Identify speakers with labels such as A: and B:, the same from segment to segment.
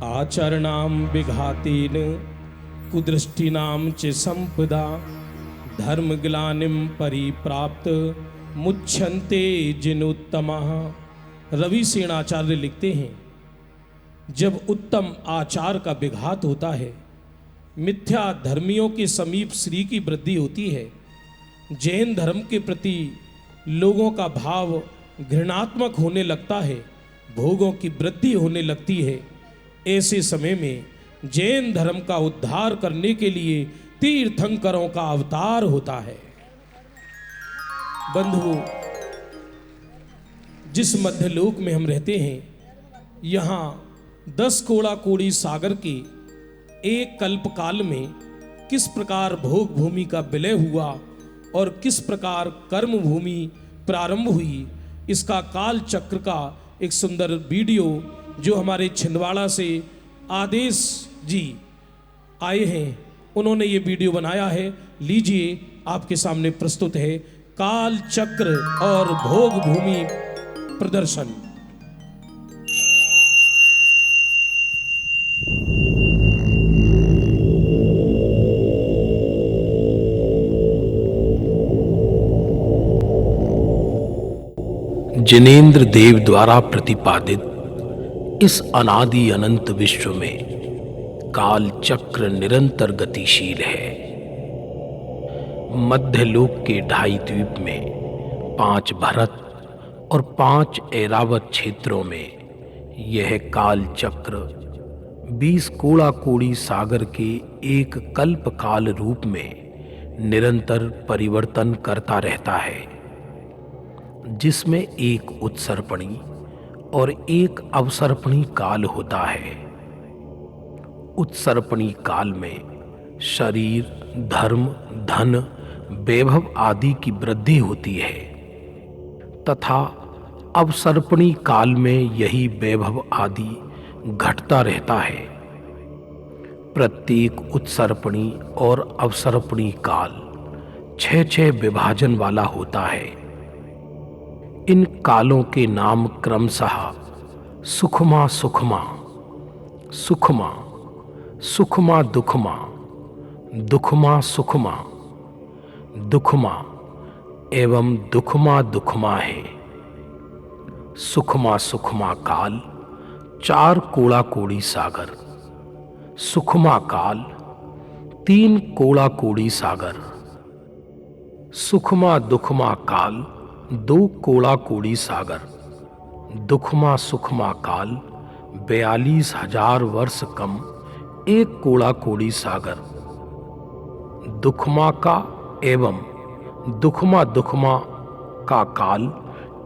A: आचरणां विघातेन कुदृष्टिनां च संपदा धर्मग्लानिं परिप्राप्त मुच्यन्ते जिनोत्तमाः। रवि सेनाचार्य लिखते हैं, जब उत्तम आचार का विघात होता है, मिथ्या धर्मियों के समीप श्री की वृद्धि होती है, जैन धर्म के प्रति लोगों का भाव घृणात्मक होने लगता है, भोगों की वृद्धि होने लगती है, ऐसे समय में जैन धर्म का उद्धार करने के लिए तीर्थंकरों का अवतार होता है। बंधुओं, जिस मध्यलोक में हम रहते हैं, यहाँ 10 कोड़ा कोड़ी सागर के एक कल्प काल में किस प्रकार भोग भूमि का विलय हुआ और किस प्रकार कर्म भूमि प्रारंभ हुई, इसका काल चक्र का एक सुंदर वीडियो जो हमारे छिंदवाड़ा से आदेश जी आए हैं, उन्होंने ये वीडियो बनाया है। लीजिए, आपके सामने प्रस्तुत है काल चक्र और भोग भूमि प्रदर्शन।
B: जिनेंद्र देव द्वारा प्रतिपादित इस अनादि अनंत विश्व में काल चक्र निरंतर गतिशील है। मध्यलोक के 2.5 द्वीप में 5 भरत और 5 ऐरावत क्षेत्रों में यह काल चक्र 20 कोड़ा कोड़ी सागर के एक कल्प काल रूप में निरंतर परिवर्तन करता रहता है, जिसमें एक उत्सर्पणी और एक अवसर्पणी काल होता है। उत्सर्पणी काल में शरीर, धर्म, धन, वैभव आदि की वृद्धि होती है तथा अवसर्पणी काल में यही वैभव आदि घटता रहता है। प्रत्येक उत्सर्पणी और अवसर्पणी काल 6 विभाजन वाला होता है। इन कालों के नाम क्रमशः सुखमा सुखमा, सुखमा, सुखमा दुखमा, दुखमा सुखमा, दुखमा एवं दुखमा दुखमा है। सुखमा सुखमा काल 4 कोड़ा कोड़ी सागर, सुखमा काल 3 कोड़ा कोड़ी सागर, सुखमा दुखमा काल 2 कोड़ा कोड़ी सागर, दुखमा सुखमा काल 42,000 वर्ष कम 1 कोड़ा कोड़ी सागर, दुखमा का एवं दुखमा दुखमा का काल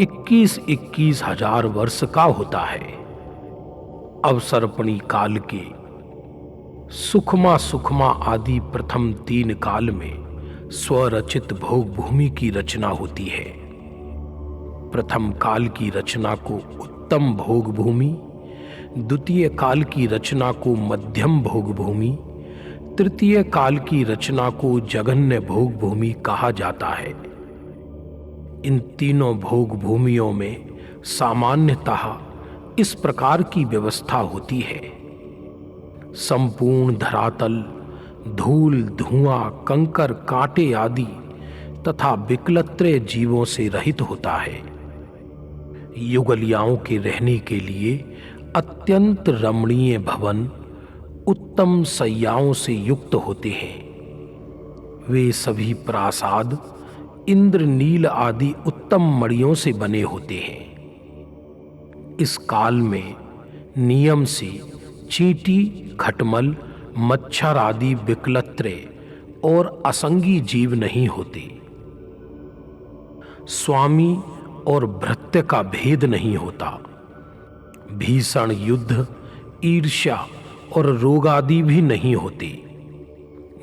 B: 21,000 वर्ष का होता है। अवसर्पणी काल के सुखमा सुखमा आदि प्रथम 3 काल में स्वरचित भोग भूमि की रचना होती है। प्रथम काल की रचना को उत्तम भोग भूमि, द्वितीय काल की रचना को मध्यम भोग भूमि, तृतीय काल की रचना को जघन्य भोग भूमि कहा जाता है। इन तीनों भोग भूमियों में सामान्यतः इस प्रकार की व्यवस्था होती है। संपूर्ण धरातल धूल, धुआं, कंकर, कांटे आदि तथा विकलत्रय जीवों से रहित होता है। युगलियाओं के रहने के लिए अत्यंत रमणीय भवन उत्तम शैयाओं से युक्त होते हैं। वे सभी प्रासाद इंद्रनील आदि उत्तम मणियों से बने होते हैं। इस काल में नियम से चींटी, खटमल, मच्छर आदि विकलत्रय और असंगी जीव नहीं होते। स्वामी और भृत्य का भेद नहीं होता। भीषण युद्ध, ईर्ष्या और रोग आदि भी नहीं होते।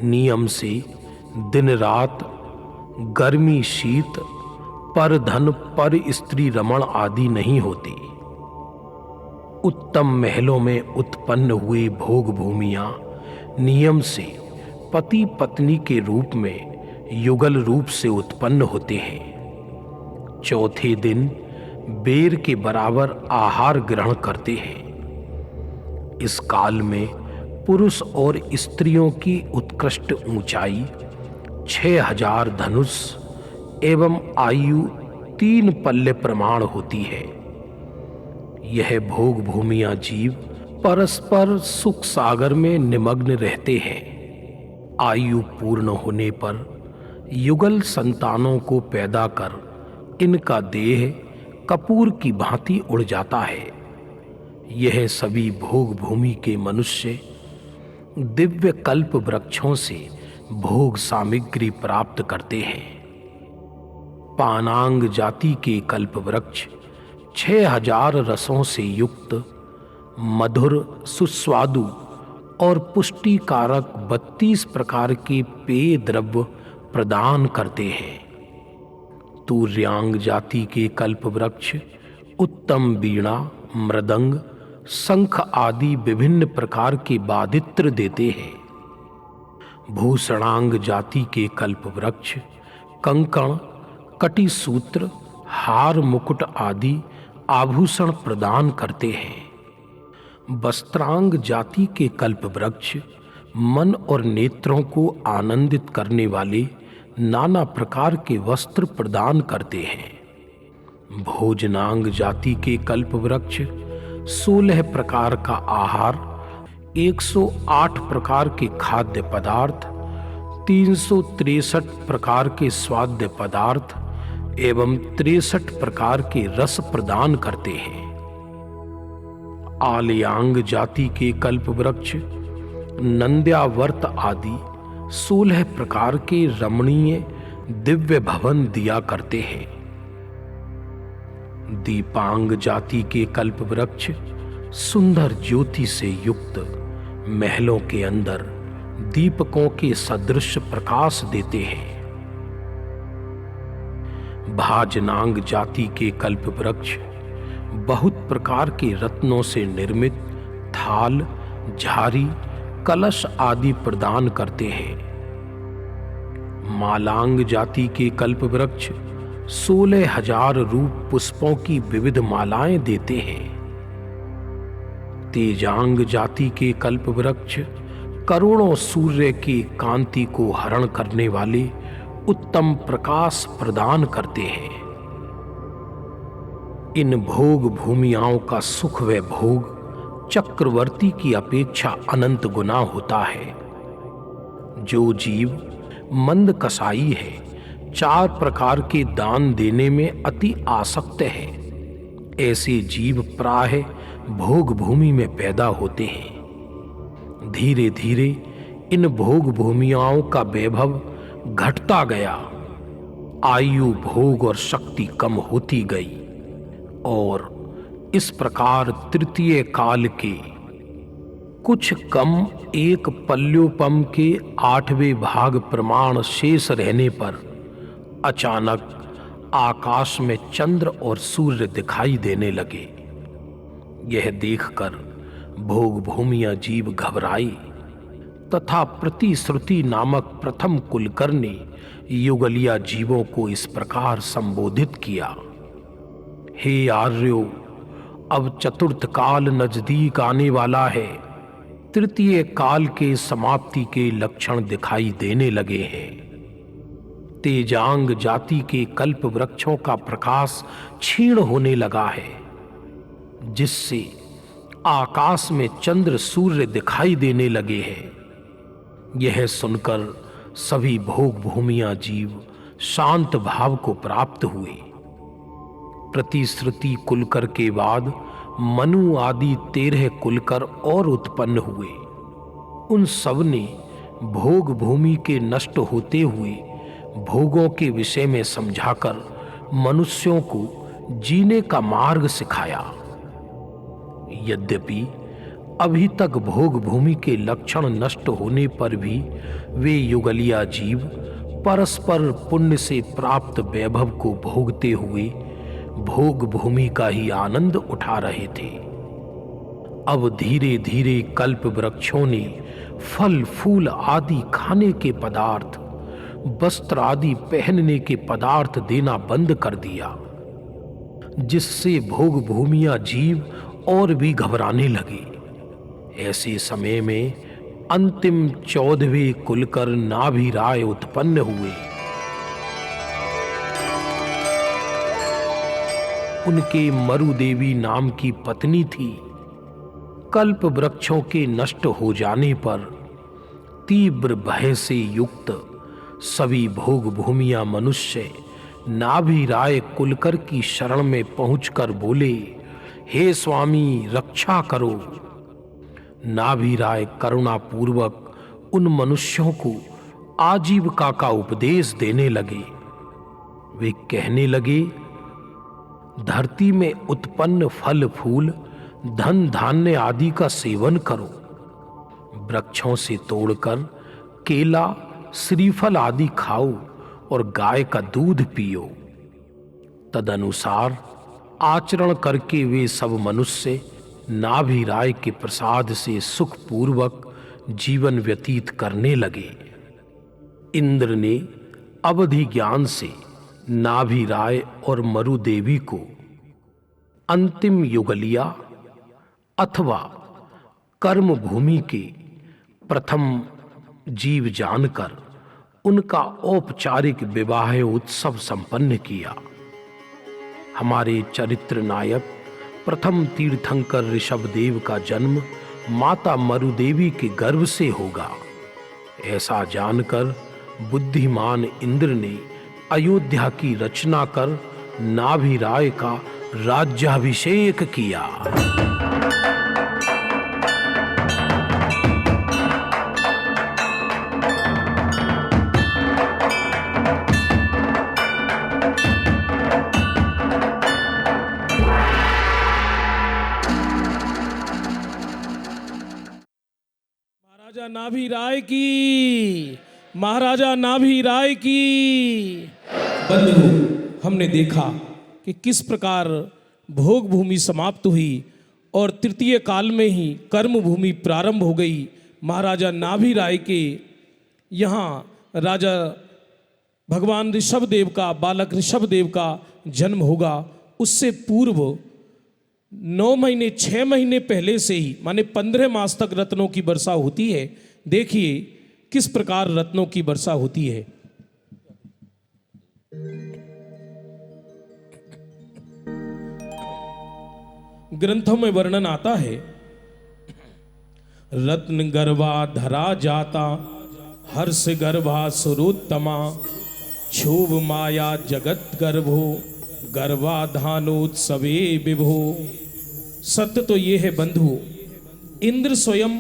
B: नियम से दिन रात, गर्मी शीत, पर धन पर स्त्री रमण आदि नहीं होते। उत्तम महलों में उत्पन्न हुए भोग भूमियां नियम से पति पत्नी के रूप में युगल रूप से उत्पन्न होते हैं। चौथे दिन बेर के बराबर आहार ग्रहण करते हैं। इस काल में पुरुष और स्त्रियों की उत्कृष्ट ऊंचाई 6000 धनुष एवं आयु 3 पल्ले प्रमाण होती है। यह भोग भूमियां जीव परस्पर सुख सागर में निमग्न रहते हैं। आयु पूर्ण होने पर युगल संतानों को पैदा कर इनका देह कपूर की भांति उड़ जाता है। यह सभी भोग भूमि के मनुष्य दिव्य कल्प वृक्षों से भोग सामग्री प्राप्त करते हैं। पानांग जाति के कल्प वृक्ष 6000 रसों से युक्त मधुर सुस्वादु और पुष्टिकारक 32 प्रकार के पेय द्रव्य प्रदान करते हैं। तुर्यांग जाति के कल्प वृक्ष उत्तम वीणा, मृदंग, शंख आदि विभिन्न प्रकार के वादित्र देते हैं। भूषणांग जाति के कल्प वृक्ष कंकण, कटिसूत्र, हार, मुकुट आदि आभूषण प्रदान करते हैं। वस्त्रांग जाति के कल्प वृक्ष मन और नेत्रों को आनंदित करने वाले नाना प्रकार के वस्त्र प्रदान करते हैं। भोजनांग जाति के कल्प वृक्ष 16 प्रकार का आहार, 108 प्रकार के खाद्य पदार्थ, 363 प्रकार के स्वाद्य पदार्थ एवं 63 प्रकार के रस प्रदान करते हैं। आलयांग जाति के कल्प वृक्ष नंद्यावर्त आदि 16 प्रकार के रमणीय दिव्य भवन दिया करते हैं। दीपांग जाति के कल्प वृक्ष सुंदर ज्योति से युक्त महलों के अंदर दीपकों के सदृश प्रकाश देते हैं। भाजनांग जाति के कल्प वृक्ष बहुत प्रकार के रत्नों से निर्मित थाल, झारी, कलश आदि प्रदान करते हैं। मालांग जाति के कल्प वृक्ष 16,000 रूप पुष्पों की विविध मालाएं देते हैं। तेजांग जाति के कल्प वृक्ष करोड़ों सूर्य की कांति को हरण करने वाले उत्तम प्रकाश प्रदान करते हैं। इन भोग भूमियाओं का सुख व भोग चक्रवर्ती की अपेक्षा अनंत गुना होता है। जो जीव मंद कसाई है, 4 प्रकार के दान देने में अति आसक्त है, ऐसे जीव प्रायः भोग भूमि में पैदा होते हैं। धीरे धीरे इन भोग भूमियाओं का वैभव घटता गया। आयु, भोग और शक्ति कम होती गई और इस प्रकार तृतीय काल के कुछ कम एक पल्योपम के 8वें भाग प्रमाण शेष रहने पर अचानक आकाश में चंद्र और सूर्य दिखाई देने लगे। यह देखकर भोग भूमियां जीव घबराई तथा प्रतिश्रुति नामक प्रथम कुलकर ने युगलिया जीवों को इस प्रकार संबोधित किया। हे आर्यो, अब चतुर्थ काल नजदीक आने वाला है। तृतीय काल के समाप्ति के लक्षण दिखाई देने लगे हैं। तेजांग जाति के कल्प वृक्षों का प्रकाश क्षीण होने लगा है, जिससे आकाश में चंद्र सूर्य दिखाई देने लगे हैं। यह सुनकर सभी भोग भूमियां जीव शांत भाव को प्राप्त हुए। प्रतिश्रुति कुलकर के बाद मनु आदि 13 कुलकर और उत्पन्न हुए। उन सब ने भोग भूमि के नष्ट होते हुए भोगों के विषय में समझाकर मनुष्यों को जीने का मार्ग सिखाया। यद्यपि अभी तक भोग भूमि के लक्षण नष्ट होने पर भी वे युगलिया जीव परस्पर पुण्य से प्राप्त वैभव को भोगते हुए भोग भूमि का ही आनंद उठा रहे थे। अब धीरे धीरे कल्प वृक्षों ने फल फूल आदि खाने के पदार्थ, वस्त्र आदि पहनने के पदार्थ देना बंद कर दिया, जिससे भोग भूमियां जीव और भी घबराने लगे। ऐसे समय में अंतिम 14वें कुलकर नाभि राय उत्पन्न हुए। उनके मरुदेवी नाम की पत्नी थी। कल्प वृक्षों के नष्ट हो जाने पर तीव्र भय से युक्त सभी भोग भूमियां मनुष्य नाभि राय कुलकर की शरण में पहुंचकर बोले, हे स्वामी रक्षा करो। नाभि राय करुणा पूर्वक उन मनुष्यों को आजीविका का उपदेश देने लगे। वे कहने लगे, धरती में उत्पन्न फल फूल धन धान्य आदि का सेवन करो। वृक्षों से तोड़कर केला श्रीफल आदि खाओ और गाय का दूध पियो। तदनुसार आचरण करके वे सब मनुष्य नाभि राय के प्रसाद से सुखपूर्वक जीवन व्यतीत करने लगे। इंद्र ने अवधि ज्ञान से नाभि राय और मरुदेवी को अंतिम युगलिया अथवा कर्म भूमि के प्रथम जीव जानकर उनका औपचारिक विवाह उत्सव संपन्न किया। हमारे चरित्र नायक प्रथम तीर्थंकर ऋषभदेव का जन्म माता मरुदेवी के गर्भ से होगा। ऐसा जानकर बुद्धिमान इंद्र ने अयोध्या की रचना कर नाभि राय का राज्याभिषेक किया।
A: महाराजा नाभि राय की, महाराजा नाभि राय की। बंधु, हमने देखा कि किस प्रकार भोग भूमि समाप्त हुई और तृतीय काल में ही कर्म भूमि प्रारंभ हो गई। महाराजा नाभि राय के यहाँ राजा भगवान ऋषभदेव का, बालक ऋषभदेव का जन्म होगा। उससे पूर्व 9 महीने 6 महीने पहले से ही माने 15 मास तक रत्नों की वर्षा होती है। देखिए किस प्रकार रत्नों की वर्षा होती है। ग्रंथों में वर्णन आता है, रत्न गर्भा धरा जाता हर्ष गर्भा सुरोत्तमा क्षोभ माया जगत गर्भो गर्भाधानोत्सवे विभो। सत्य तो ये है बंधु, इंद्र स्वयं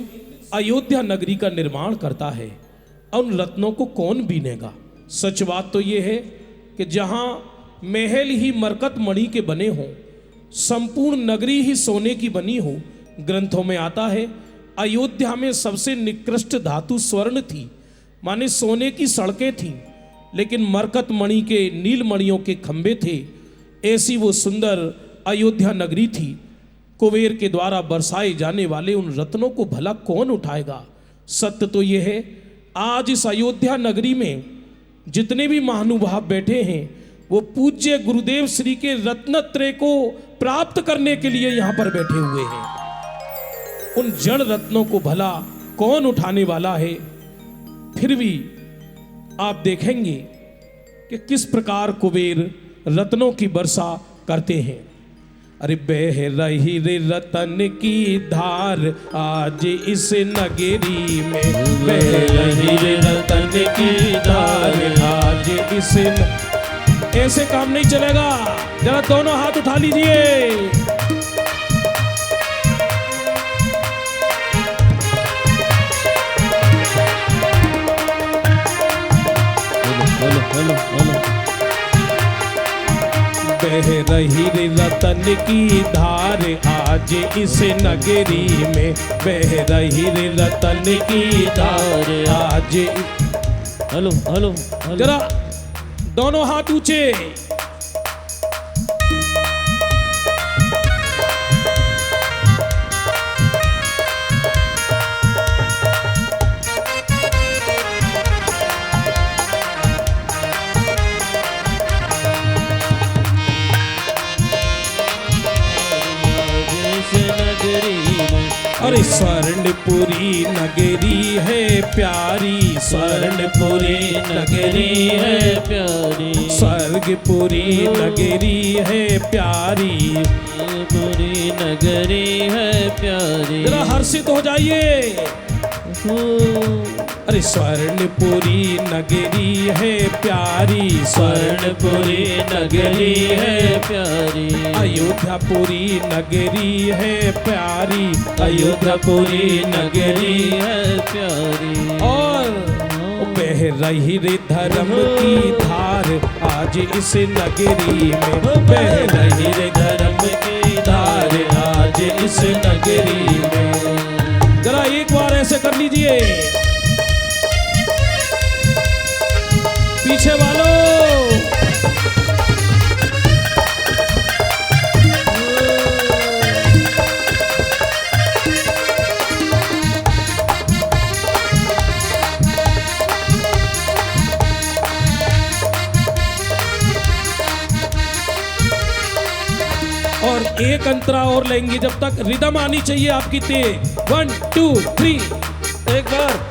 A: अयोध्या नगरी का निर्माण करता है। उन रत्नों को कौन बीनेगा। सच बात तो ये है कि जहां महल ही मरकत मणि के बने हों, संपूर्ण नगरी ही सोने की बनी हो। ग्रंथों में आता है अयोध्या में सबसे निकृष्ट धातु स्वर्ण थी, माने सोने की सड़कें थीं, लेकिन मरकत मणि के नील मणियों के खंभे थे। ऐसी वो सुंदर अयोध्या नगरी थी। कुबेर के द्वारा बरसाए जाने वाले उन रत्नों को भला कौन उठाएगा। सत्य तो ये है, आज इस अयोध्या नगरी में जितने भी महानुभाव बैठे हैं वो पूज्य गुरुदेव श्री के रत्नत्रय को प्राप्त करने के लिए यहां पर बैठे हुए हैं। उन जड़ रत्नों को भला कौन उठाने वाला है। फिर भी आप देखेंगे कि किस प्रकार कुबेर रत्नों की वर्षा करते हैं। अरे बह रही रे रतन की धार आज इस नगरी में, बह रही रे रतन की धार आज इस ऐसे काम नहीं चलेगा। जरा दोनों हाथ उठा लीजिए। बह रही रे रतन की धार आज इस नगरी में, बह रही रे रतन की धार आज। हेलो हेलो, जरा दोनों हाथ ऊंचे। और इस स्वर्णपुरी नगरी है प्यारी, स्वर्णपुरी नगरी है
C: प्यारी,
A: स्वर्गपुरी नगरी है प्यारी,
C: पुरी नगरी है प्यारी।
A: जरा हर्षित हो जाइए। अरे स्वर्णपुरी नगरी है प्यारी,
C: स्वर्णपुरी नगरी है प्यारी,
A: अयोध्यापुरी नगरी है प्यारी,
C: अयोध्यापुरी नगरी है प्यारी।
A: और बह रही रे धर्म की धार आज इस नगरी में, बह रही रे धर्म की धार आज इस नगरी में। जरा एक बार ऐसे कर लीजिए पीछे वालों। और एक अंतरा और लेंगे जब तक रिदम आनी चाहिए आपकी तेज। 1 2 3 एक बार।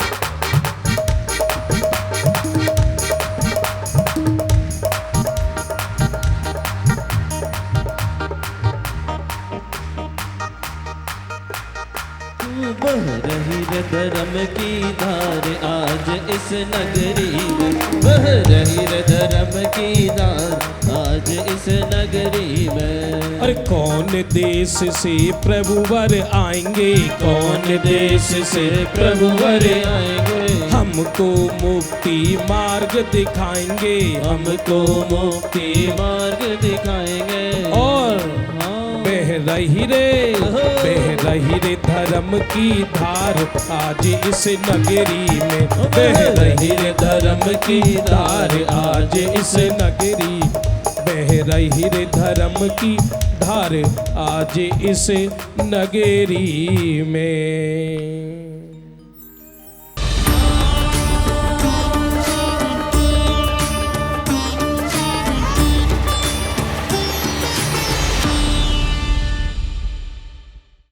C: बह रही रे धर्म की धार आज इस नगरी में, बह रही रे धर्म की धार आज इस नगरी में।
A: अरे कौन देश से प्रभुवर आएंगे, कौन देश से प्रभुवर
C: आएंगे,
A: हमको मुक्ति मार्ग दिखाएंगे,
C: हमको मुक्ति मार्ग दिखाएंगे।
A: और बह रही रे धर्म की धार आज इस नगरी में, बह रही रे धर्म की धार आज इस नगरी, बह रही रे धर्म की धार आज इस नगरी में।